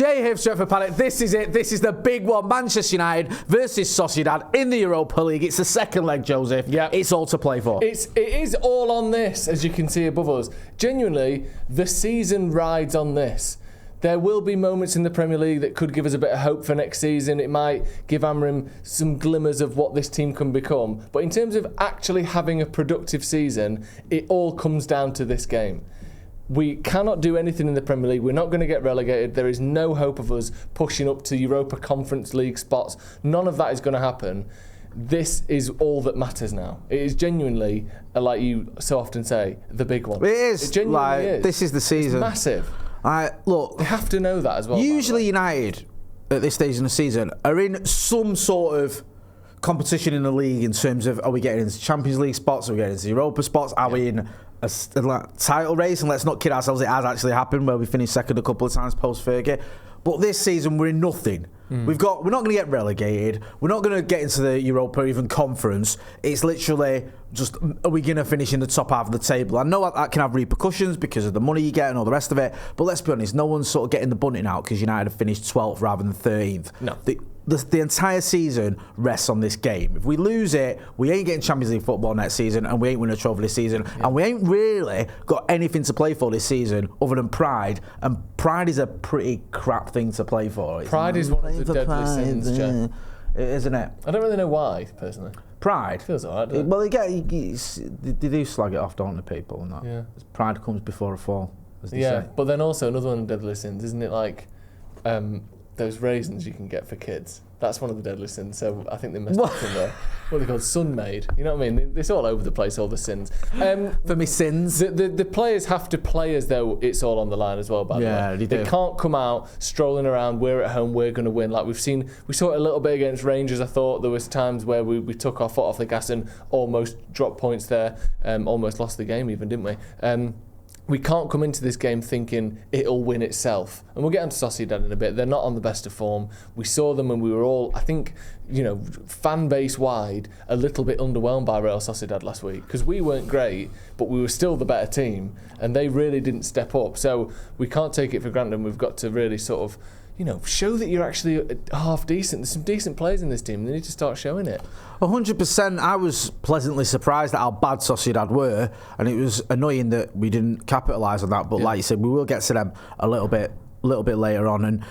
Jay Hibbs, Stretford, Paddock. This is it. This is the big one. Manchester United versus Sociedad in the Europa League. It's the second leg, Joseph. Yeah. It's all to play for. It is all on this, as you can see above us. Genuinely, the season rides on this. There will be moments in the Premier League that could give us a bit of hope for next season. It might give Amorim some glimmers of what this team can become. But in terms of actually having a productive season, it all comes down to this game. We cannot do anything in the Premier League. We're not going to get relegated. There is no hope of us pushing up to Europa Conference League spots. None of that is going to happen. This is all that matters now. It is genuinely, like you so often say, the big one. It is. It genuinely is. This is the season. It's massive. Look, they have to know that as well. Usually United, at this stage in the season, are in some sort of competition in the league in terms of, are we getting into Champions League spots, are we getting into Europa spots, are we in a title race? And let's not kid ourselves, it has actually happened where we finished second a couple of times post-Fergie. But this season we're in nothing. We're not going to get relegated. We're not going to get into the Europa or even conference. It's literally just, are we going to finish in the top half of the table? I know that can have repercussions because of the money you get and all the rest of it. But let's be honest, no one's sort of getting the bunting out because United have finished 12th rather than 13th. No. The entire season rests on this game. If we lose it, we ain't getting Champions League football next season and we ain't winning a trophy this season. Yeah. And we ain't really got anything to play for this season other than pride. And pride is a pretty crap thing to play for. Pride is one of the deadly sins, Joe. Isn't it? I don't really know why, personally. Pride? Feels alright, doesn't it? Well, they do slag it off, don't they, people? And that. Yeah. Pride comes before a fall, as they say. But then also another one of the deadly sins, isn't it, like those raisins you can get for kids? That's one of the deadly sins, so I think they messed up in there. What are they called? Sun-made. You know what I mean? It's all over the place, all the sins. For me, sins. The players have to play as though it's all on the line as well, by the way. They can't come out strolling around, we're at home, we're going to win. Like we saw it a little bit against Rangers, I thought. There was times where we took our foot off the gas and almost dropped points there, almost lost the game even, didn't we? We can't come into this game thinking it'll win itself. And we'll get onto Sociedad in a bit. They're not on the best of form. We saw them and we were all, I think, fan base wide, a little bit underwhelmed by Real Sociedad last week because we weren't great, but we were still the better team and they really didn't step up. So we can't take it for granted and we've got to really sort of, show that you're actually half decent. There's some decent players in this team. They need to start showing it. 100%. I was pleasantly surprised at how bad Sociedad were, and it was annoying that we didn't capitalise on that. But like you said, we will get to them a little bit later on. And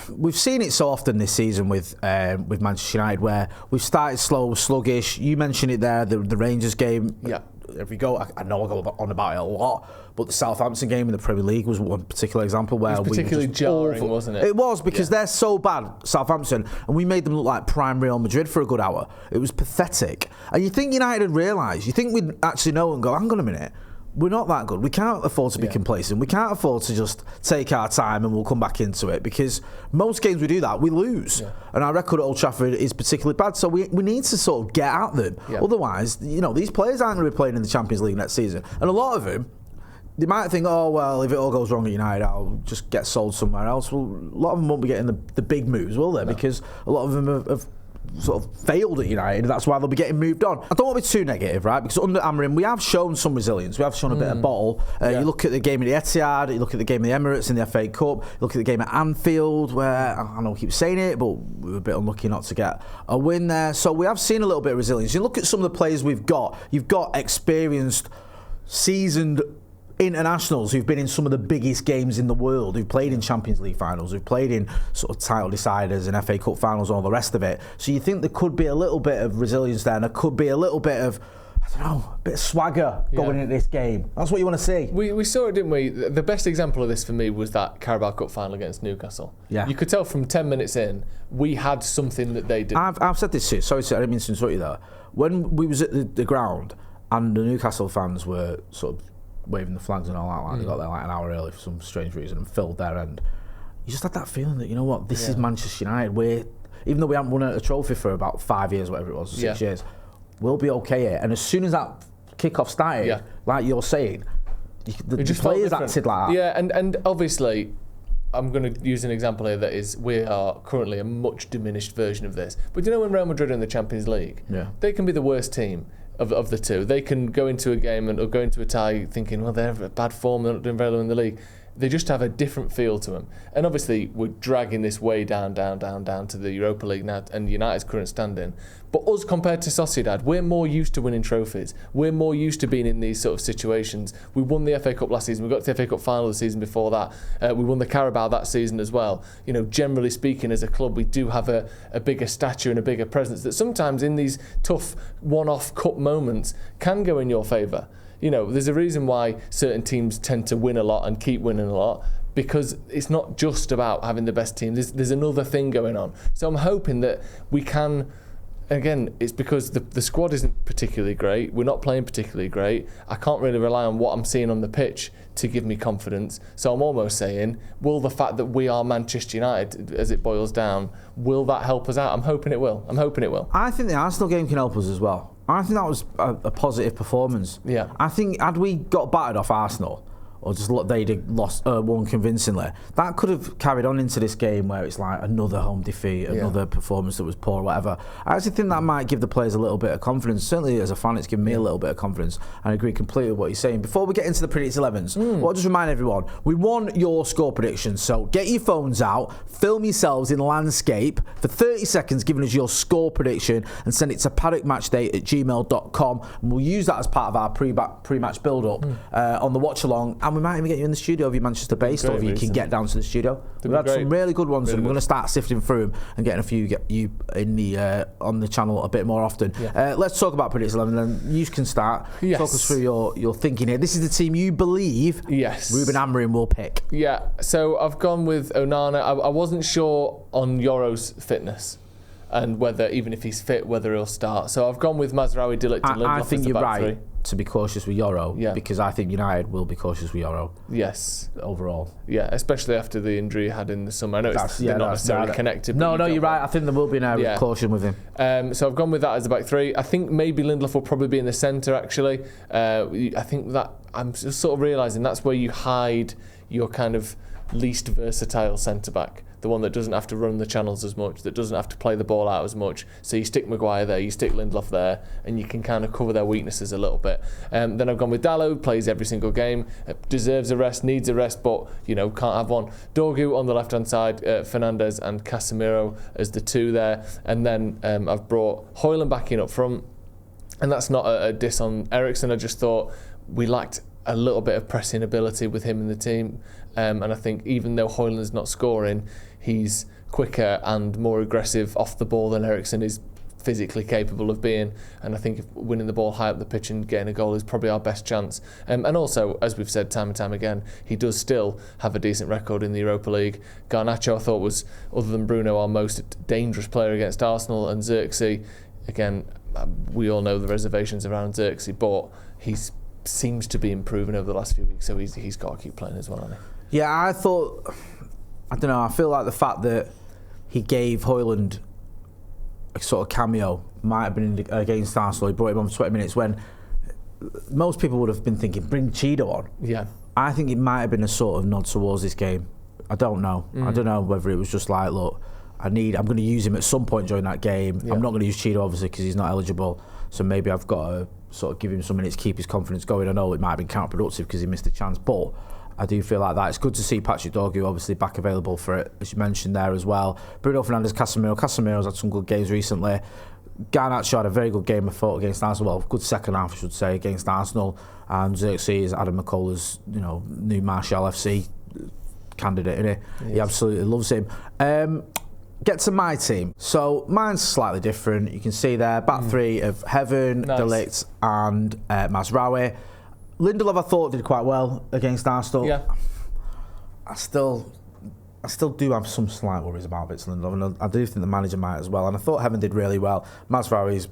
we've seen it so often this season with Manchester United, where we've started slow, sluggish. You mentioned it there, the Rangers game. Yeah. If we go, I know I go on about it a lot, but the Southampton game in the Premier League was one particular example where it was particularly jarring, wasn't it? It was because they're so bad, Southampton, and we made them look like prime Real Madrid for a good hour. It was pathetic. And you think United would realise, you think we'd actually know and go, hang on a minute, we're not that good. We can't afford to be complacent. We can't afford to just take our time and we'll come back into it because most games we do that, we lose. Yeah. And our record at Old Trafford is particularly bad. So we need to sort of get at them. Yeah. Otherwise, these players aren't going to be playing in the Champions League next season. And a lot of them, they might think, oh, well, if it all goes wrong at United, I'll just get sold somewhere else. Well, a lot of them won't be getting the big moves, will they? No. Because a lot of them have sort of failed at United. That's why they'll be getting moved on. I don't want to be too negative, right? Because under Amorim, we have shown some resilience. We have shown a bit of bottle. You look at the game at the Etihad, you look at the game at the Emirates in the FA Cup, you look at the game at Anfield, where I know I keep saying it, but we were a bit unlucky not to get a win there. So we have seen a little bit of resilience. You look at some of the players we've got. You've got experienced, seasoned internationals who've been in some of the biggest games in the world, who've played in Champions League finals, who've played in sort of title deciders and FA Cup finals and all the rest of it. So you think there could be a little bit of resilience there, and there could be a little bit of, a bit of swagger going into this game. That's what you want to see. We saw it, didn't we? The best example of this for me was that Carabao Cup final against Newcastle. Yeah. You could tell from 10 minutes in, we had something that they didn't. I've said this too. Sorry, I didn't mean to insult you there. When we was at the ground and the Newcastle fans were sort of waving the flags and all that, they got there like an hour early for some strange reason and filled their end. You just had that feeling that, this is Manchester United. Even though we haven't won a trophy for about 5 years, whatever it was, 6 years, we'll be okay here. And as soon as that kick-off started, like you're saying, the players acted like that. Yeah, and obviously, I'm going to use an example here that is, we are currently a much diminished version of this. But when Real Madrid are in the Champions League, they can be the worst team of the two. They can go into a game or go into a tie thinking, well, they're at bad form, they're not doing very well in the league. They just have a different feel to them. And obviously, we're dragging this way down to the Europa League now and United's current standing. But us compared to Sociedad, we're more used to winning trophies. We're more used to being in these sort of situations. We won the FA Cup last season. We got to the FA Cup final the season before that. We won the Carabao that season as well. You know, generally speaking, as a club, we do have a bigger stature and a bigger presence that sometimes in these tough one-off cup moments can go in your favour. You know, there's a reason why certain teams tend to win a lot and keep winning a lot, because it's not just about having the best team. There's another thing going on. So I'm hoping that we can, again, it's because the squad isn't particularly great. We're not playing particularly great. I can't really rely on what I'm seeing on the pitch to give me confidence. So I'm almost saying, will the fact that we are Manchester United, as it boils down, will that help us out? I'm hoping it will. I think the Arsenal game can help us as well. I think that was a positive performance. Yeah. I think had we got battered off Arsenal, or just they'd lost won convincingly, that could have carried on into this game where it's like another home defeat, another performance that was poor, or whatever. I actually think that might give the players a little bit of confidence. Certainly as a fan, it's given me a little bit of confidence. I agree completely with what you're saying. Before we get into the predicted 11s, well, just remind everyone, we want your score predictions. So get your phones out, film yourselves in landscape for 30 seconds giving us your score prediction and send it to paddockmatchday@gmail.com, and we'll use that as part of our pre-match build-up on the watch-along. And we might even get you in the studio if you're Manchester based, or if you can get down to the studio. We've had some really good ones, and we're going to start sifting through them and getting a few you in the on the channel a bit more often. Let's talk about Predicted 11, and you can start. Yes. Talk us through your thinking here. This is the team you believe Ruben Amorim will pick. Yeah, so I've gone with Onana. I wasn't sure on Yoro's fitness and whether, even if he's fit, whether he'll start. So I've gone with Mazraoui, De Ligt and Lindelof. I think as the you're back right three. To be cautious with Yoro, because I think United will be cautious with Yoro. Yes. Overall. Yeah, especially after the injury he had in the summer. I know they're not necessarily connected. No, you're right. I think there will be an area of caution with him. So I've gone with that as the back three. I think maybe Lindelof will probably be in the centre, actually. I think that I'm just sort of realising that's where you hide your kind of least versatile centre-back. The one that doesn't have to run the channels as much, that doesn't have to play the ball out as much. So you stick Maguire there, you stick Lindelof there, and you can kind of cover their weaknesses a little bit. Then I've gone with Dalot, plays every single game, deserves a rest, needs a rest, but can't have one. Dorgu on the left-hand side, Fernandes and Casemiro as the two there. And then I've brought Højlund back in up front. And that's not a diss on Eriksen. I just thought we lacked a little bit of pressing ability with him in the team. And I think even though Højlund's not scoring, he's quicker and more aggressive off the ball than Eriksen is physically capable of being. And I think if winning the ball high up the pitch and getting a goal is probably our best chance. And also, as we've said time and time again, he does still have a decent record in the Europa League. Garnacho, I thought, was, other than Bruno, our most dangerous player against Arsenal. And Xerxes, again, we all know the reservations around Xerxes, but he seems to be improving over the last few weeks, so he's got to keep playing as well, hasn't he? Yeah, I don't know, I feel like the fact that he gave Højlund a sort of cameo might have been against Arsenal. He brought him on for 20 minutes when most people would have been thinking, bring Cheeto on. Yeah. I think it might have been a sort of nod towards this game. I don't know. I don't know whether it was just like, look, I'm going to use him at some point during that game. I'm not going to use Cheeto, obviously, because he's not eligible. So maybe I've got to sort of give him some minutes, keep his confidence going. I know it might have been counterproductive because he missed a chance, but I do feel like that. It's good to see Patrick Dorgu obviously back available for it, as you mentioned there as well. Bruno Fernandes, Casemiro's had some good games recently. Garnacho had a very good game, I thought, against Arsenal. Well, good second half, I should say, against Arsenal. And Xerxes, Adam McCullough's, new Martial FC candidate, innit? He absolutely loves him. Get to my team. So mine's slightly different. You can see there, back three of Heaven, De Ligt and Mazraoui. Lindelof, I thought, did quite well against Arsenal. Yeah. I still do have some slight worries about Vince Lindelof, and I do think the manager might as well. And I thought Heaven did really well. Mazraoui's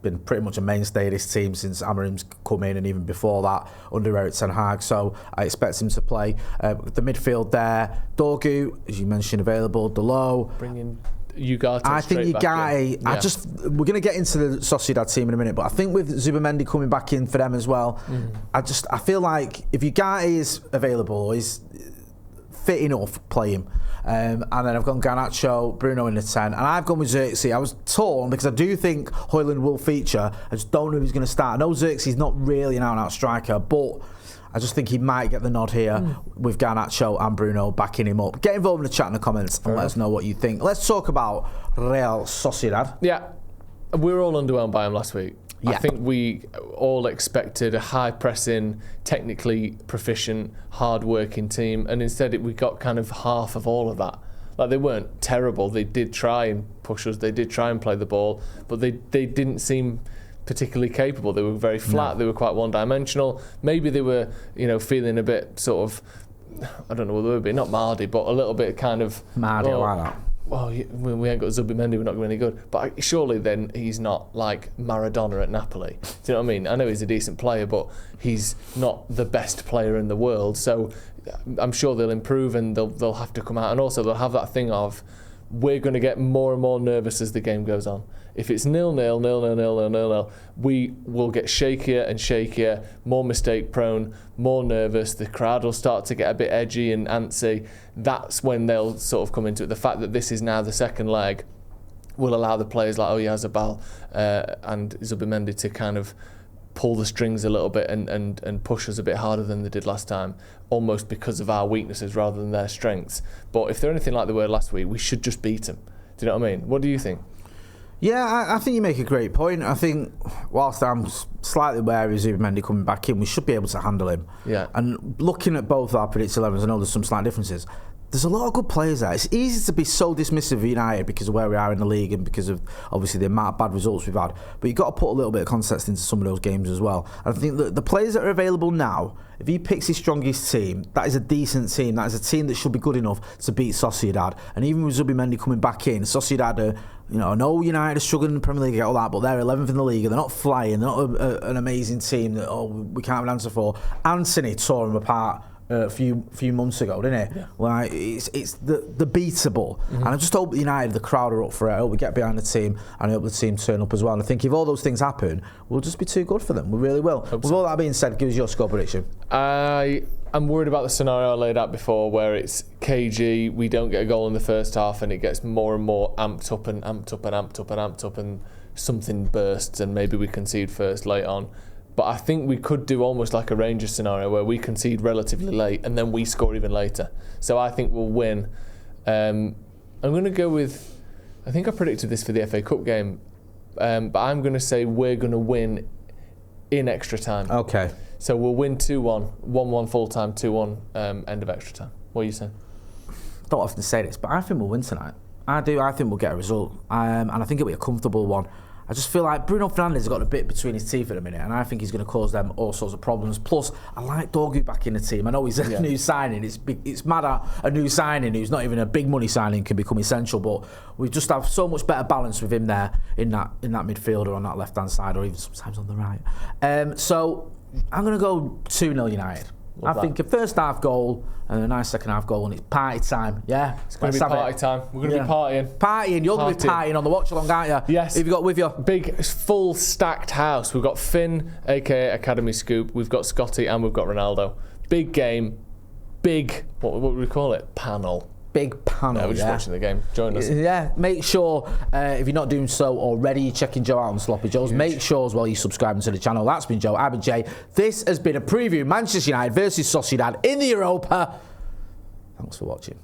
been pretty much a mainstay of this team since Amorim's come in, and even before that under Erik ten Hag. So I expect him to play. The midfield there, Dorgu, as you mentioned, available. Dalot. Bringing Ugarte. I think Ugarte. We're going to get into the Sociedad team in a minute, but I think with Zubamendi coming back in for them as well, I feel like if Ugarte is available, he's fit enough, play him. And then I've gone Garnacho, Bruno in the 10, and I've gone with Xerxes. I was torn because I do think Højlund will feature. I just don't know if he's going to start. I know Xerxes is not really an out-and-out striker, but I just think he might get the nod here with Garnacho and Bruno backing him up. Get involved in the chat in the comments and let us know what you think. Let's talk about Real Sociedad. Yeah, we were all underwhelmed by him last week. Yeah. I think we all expected a high-pressing, technically proficient, hard-working team, and instead we got kind of half of all of that. Like, they weren't terrible. They did try and push us. They did try and play the ball, but they didn't seem particularly capable. They were very flat. They were quite one-dimensional. Maybe they were, feeling a bit sort of, I don't know what they were, not Mardy, but a little bit kind of... Mardy, I like that. Well, we ain't got Zubimendi, we're not going to be any good. But surely then he's not like Maradona at Napoli. Do you know what I mean? I know he's a decent player, but he's not the best player in the world. So I'm sure they'll improve and they'll have to come out. And also they'll have that thing of, we're going to get more and more nervous as the game goes on. If it's 0-0, 0-0, 0-0, 0-0, we will get shakier and shakier, more mistake prone, more nervous. The crowd will start to get a bit edgy and antsy. That's when they'll sort of come into it. The fact that this is now the second leg will allow the players like Oyarzabal and Zubimendi to kind of pull the strings a little bit and push us a bit harder than they did last time, almost because of our weaknesses rather than their strengths. But if they're anything like they were last week, we should just beat them. Do you know what I mean? What do you think? Yeah, I think you make a great point. I think whilst I'm slightly wary of Zubimendi coming back in, we should be able to handle him. Yeah. And looking at both our predicted 11s, I know there's some slight differences. There's a lot of good players there. It's easy to be so dismissive of United because of where we are in the league and because of obviously the amount of bad results we've had. But you've got to put a little bit of context into some of those games as well. And I think that the players that are available now, if he picks his strongest team, that is a decent team. That is a team that should be good enough to beat Sociedad. And even with Zubimendi coming back in, Sociedad are, I know United are struggling in the Premier League, all that, but they're 11th in the league and they're not flying. They're not an amazing team that we can't have an answer for. Anthony tore them apart a few months ago, didn't it? Yeah. Like it's the beatable, and I just hope United, the crowd are up for it. I hope we get behind the team, and I hope the team turn up as well. And I think if all those things happen, we'll just be too good for them. We really will. With all that being said, give us your score prediction. I'm worried about the scenario I laid out before, where it's KG, we don't get a goal in the first half, and it gets more and more amped up and amped up and amped up and amped up, and something bursts, and maybe we concede first late on. But I think we could do almost like a Rangers scenario where we concede relatively late and then we score even later. So I think we'll win. I'm going to go with, I think I predicted this for the FA Cup game, but I'm going to say we're going to win in extra time. Okay. So we'll win 2-1, 1-1 full time, 2-1 end of extra time. What are you saying? I don't often say this, but I think we'll win tonight. I do. I think we'll get a result. And I think it'll be a comfortable one. I just feel like Bruno Fernandes has got a bit between his teeth at the minute, and I think he's going to cause them all sorts of problems. Plus, I like Dorgu back in the team. I know he's a new signing. It's mad at a new signing who's not even a big money signing can become essential, but we just have so much better balance with him there in that midfielder on that left-hand side, or even sometimes on the right. So I'm going to go 2-0 United. I think a first half goal and a nice second half goal, and it's party time. Yeah, it's going to be party time. We're going to be partying. Partying. You're going to be partying on the watch along, aren't you? Yes. Who have you got with you? Big, full stacked house. We've got Finn, aka Academy Scoop. We've got Scotty, and we've got Ronaldo. Big game. Big. What would we call it? Panel. Big panel. Yeah, we're just watching the game. Join us. Yeah, make sure if you're not doing so already, you're checking Joe out on Sloppy Joe's. Huge. Make sure as well you're subscribing to the channel. That's been Joe. I've been Jay. This has been a preview: Manchester United versus Sociedad in the Europa. Thanks for watching.